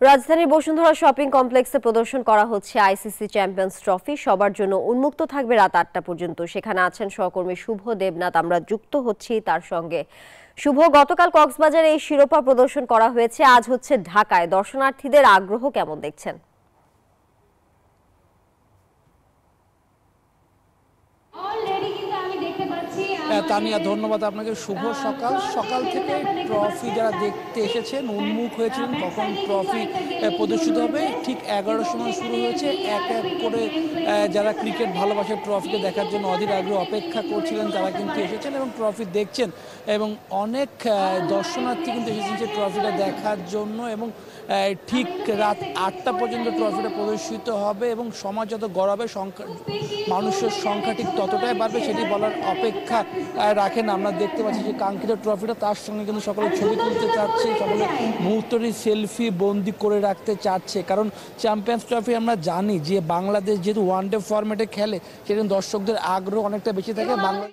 রাজধানীর বসুন্ধরা শপিং কমপ্লেক্সে প্রদর্শন করা হচ্ছে আইসিসি চ্যাম্পিয়ন্স ট্রফি। সবার জন্য উন্মুক্ত থাকবে রাত ৮টা পর্যন্ত। সেখানে আছেন সহকর্মী শুভ দেবনাথ। আমরা যুক্ত হচ্ছি তার সঙ্গে। শুভ, গতকাল কক্সবাজারে এই শিরোপা প্রদর্শন করা হয়েছে, আজ হচ্ছে ঢাকায়। দর্শনার্থীদের আগ্রহ কেমন দেখছেন? তানিয়া, ধন্যবাদ আপনাকে। শুভ সকাল। সকাল থেকে ট্রফি যারা দেখতে এসেছেন উন্মুখ হয়েছিলেন কখন ট্রফি প্রদর্শিত হবে। ঠিক 11টার সময় শুরু হয়েছে। এক এক করে যারা ক্রিকেট ভালোবাসে ট্রফিকে দেখার জন্য অধীর আগ্রহে অপেক্ষা করছিলেন তারা কিন্তু এসেছেন এবং ট্রফি দেখছেন। এবং অনেক দর্শনার্থী কিন্তু এসেছেন যে ট্রফিটা দেখার জন্য। এবং ঠিক রাত 8টা পর্যন্ত ট্রফিটা প্রদর্শিত হবে এবং সমাজ যত গড়াবে মানুষের সংখ্যা ঠিক ততটাই বাড়বে সেটি বলার অপেক্ষা রাখেন। আমরা দেখতে পাচ্ছি যে কাঙ্ক্ষিত ট্রফিটা, তার সঙ্গে কিন্তু সকলে ছবি তুলতে চাচ্ছে, সকলে মুহূর্তটি সেলফি বন্দি করে রাখতে চাচ্ছে। কারণ চ্যাম্পিয়ন্স ট্রফি আমরা জানি যে বাংলাদেশ যেহেতু ওয়ানডে ফরম্যাটে খেলে, সেখানে দর্শকদের আগ্রহ অনেকটা বেশি থাকে। বাংলা